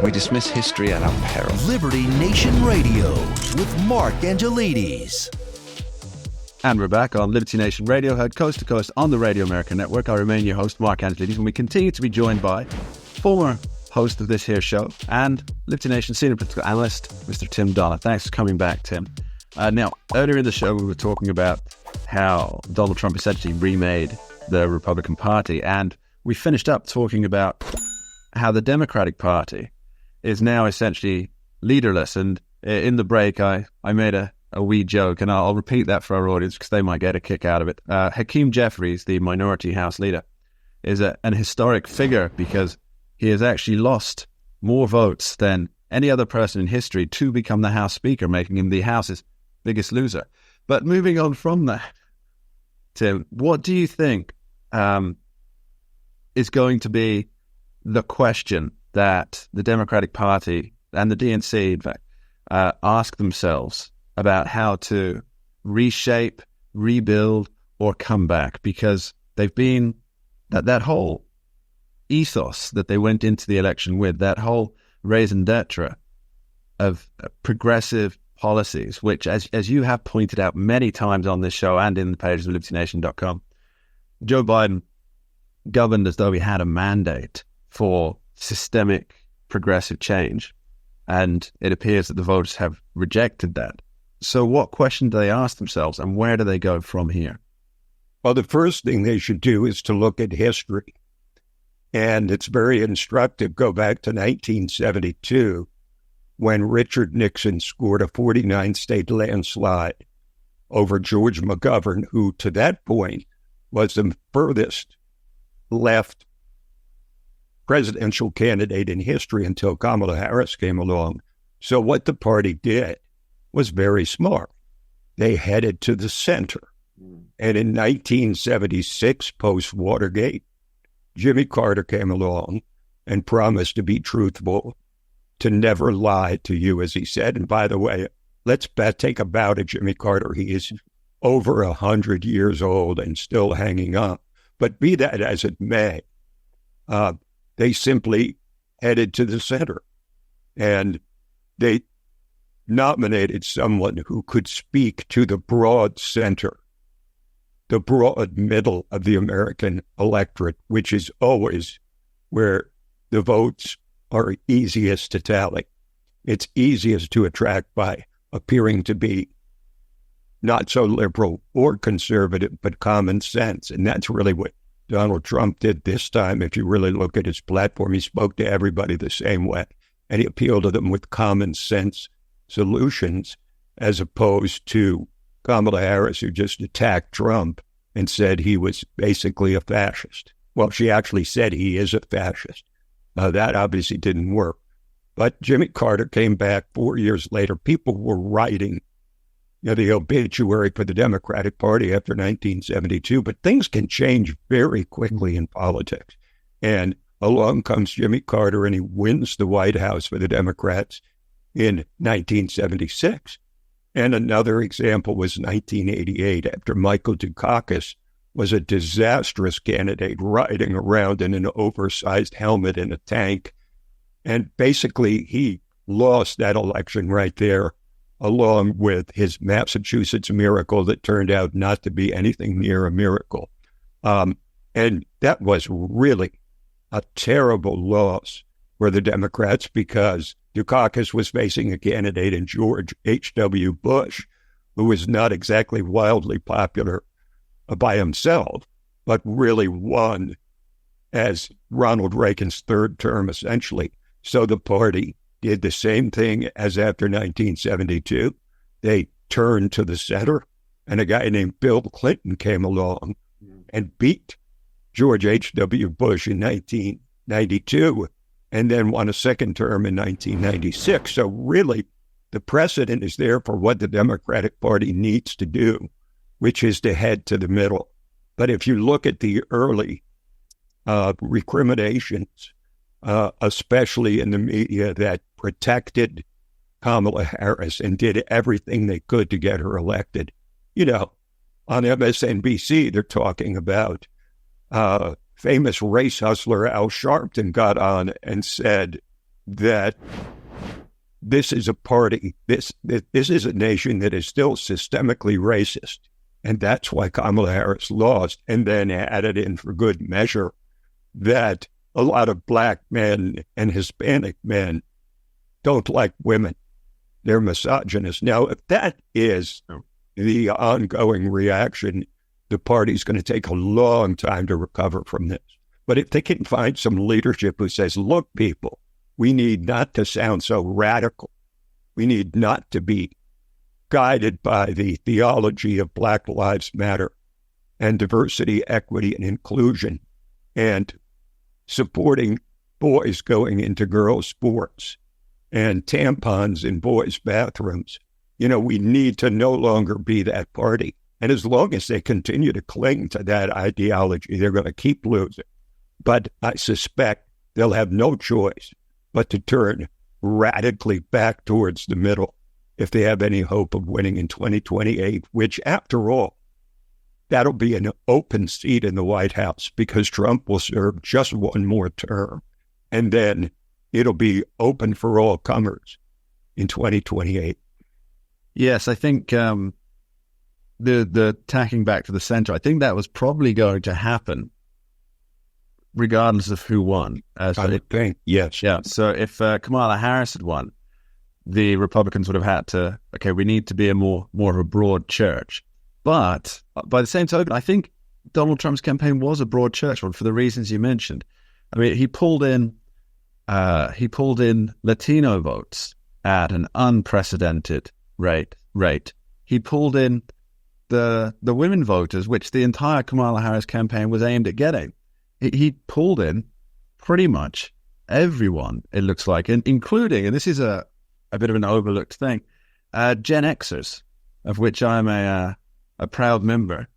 We dismiss history at our peril. Liberty Nation Radio with Mark Angelides. And we're back on Liberty Nation Radio, heard coast to coast on the Radio America Network. I remain your host, Mark Angelides, and we continue to be joined by former host of this here show and Liberty Nation senior political analyst, Mr. Tim Donner. Thanks for coming back, Tim. Now, earlier in the show, we were talking about how Donald Trump essentially remade the Republican Party, and we finished up talking about how the Democratic Party is now essentially leaderless. And in the break, I made a wee joke, and I'll repeat that for our audience because they might get a kick out of it. Hakeem Jeffries, the minority House leader, is an historic figure because he has actually lost more votes than any other person in history to become the House Speaker, making him the House's biggest loser. But moving on from that, Tim, what do you think is going to be the question that the Democratic Party and the DNC, in fact, ask themselves about how to reshape, rebuild, or come back? Because they've been that whole ethos that they went into the election with, that whole raison d'etre of progressive policies, which, as you have pointed out many times on this show and in the pages of libertynation.com, Joe Biden governed as though he had a mandate for systemic progressive change, and it appears that the voters have rejected that. So what question do they ask themselves, and where do they go from here? Well, the first thing they should do is to look at history. And it's very instructive. Go back to 1972, when Richard Nixon scored a 49-state landslide over George McGovern, who to that point was the furthest left presidential candidate in history until Kamala Harris came along. So what the party did was very smart. They headed to the center. And in 1976, post-Watergate, Jimmy Carter came along and promised to be truthful, to never lie to you, as he said. And by the way, let's take a bow to Jimmy Carter. He is over 100 years old and still hanging on. But be that as it may, they simply headed to the center. And they nominated someone who could speak to the broad center, the broad middle of the American electorate, which is always where the votes are easiest to tally. It's easiest to attract by appearing to be not so liberal or conservative, but common sense. And that's really what Donald Trump did this time. If you really look at his platform, he spoke to everybody the same way, and he appealed to them with common sense solutions, as opposed to Kamala Harris, who just attacked Trump and said he was basically a fascist. Well, she actually said he is a fascist. That obviously didn't work. But Jimmy Carter came back 4 years later. People were writing the obituary for the Democratic Party after 1972, but things can change very quickly in politics. And along comes Jimmy Carter, and he wins the White House for the Democrats in 1976. And another example was 1988, after Michael Dukakis was a disastrous candidate riding around in an oversized helmet in a tank. And basically, he lost that election right there, along with his Massachusetts miracle that turned out not to be anything near a miracle. And that was really a terrible loss for the Democrats, because Dukakis was facing a candidate in George H.W. Bush, who was not exactly wildly popular by himself, but really won as Ronald Reagan's third term, essentially. So the party did the same thing as after 1972. They turned to the center, and a guy named Bill Clinton came along and beat George H.W. Bush in 1992, and then won a second term in 1996. So really, the precedent is there for what the Democratic Party needs to do, which is to head to the middle. But if you look at the early recriminations, especially in the media, that protected Kamala Harris and did everything they could to get her elected, on MSNBC, they're talking about famous race hustler Al Sharpton got on and said that this is a party, this is a nation that is still systemically racist. And that's why Kamala Harris lost, and then added in for good measure that a lot of black men and Hispanic men don't like women. They're misogynist. Now, if that is the ongoing reaction, the party's going to take a long time to recover from this. But if they can find some leadership who says, look, people, we need not to sound so radical. We need not to be guided by the theology of Black Lives Matter and diversity, equity, and inclusion, and supporting boys going into girls' sports and tampons in boys' bathrooms. We need to no longer be that party. And as long as they continue to cling to that ideology, they're going to keep losing. But I suspect they'll have no choice but to turn radically back towards the middle if they have any hope of winning in 2028, which, after all, that'll be an open seat in the White House because Trump will serve just one more term. And then it'll be open for all comers in 2028. Yes, I think the tacking back to the center, I think that was probably going to happen regardless of who won. I would think, yes. Yeah, so if Kamala Harris had won, the Republicans would have had to, we need to be more of a broad church. But by the same token, I think Donald Trump's campaign was a broad church one for the reasons you mentioned. I mean, he pulled in Latino votes at an unprecedented rate. He pulled in the women voters, which the entire Kamala Harris campaign was aimed at getting. He pulled in pretty much everyone, it looks like, including, and this is a bit of an overlooked thing, Gen Xers, of which I'm a proud member.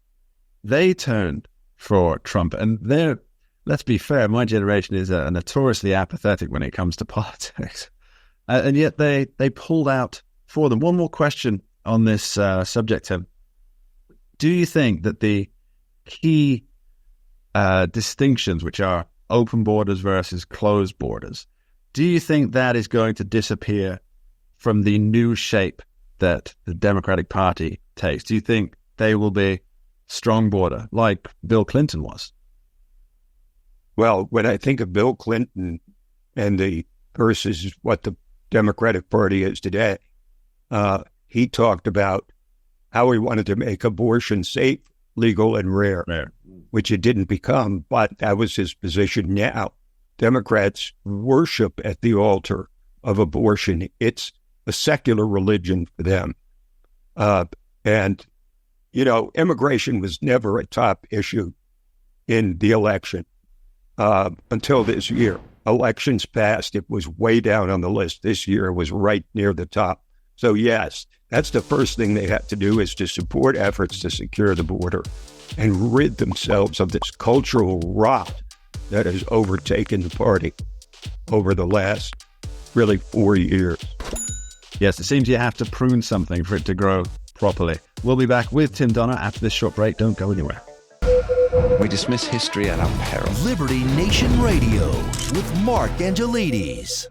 They turned for Trump, and let's be fair, my generation is notoriously apathetic when it comes to politics, and yet they pulled out for them. One more question on this subject, Tim. Do you think that the key distinctions, which are open borders versus closed borders, do you think that is going to disappear from the new shape that the Democratic Party takes? Do you think they will be strong border like Bill Clinton was? Well, when I think of Bill Clinton and the versus what the Democratic Party is today, he talked about how he wanted to make abortion safe, legal, and rare, which it didn't become, but that was his position now. Democrats worship at the altar of abortion. It's a secular religion for them. And, immigration was never a top issue in the election until this year. Elections passed, it was way down on the list. This year it was right near the top. So yes, that's the first thing they have to do, is to support efforts to secure the border and rid themselves of this cultural rot that has overtaken the party over the last, really, 4 years. Yes, it seems you have to prune something for it to grow properly. We'll be back with Tim Donner after this short break. Don't go anywhere. We dismiss history at our peril. Liberty Nation Radio with Mark Angelides.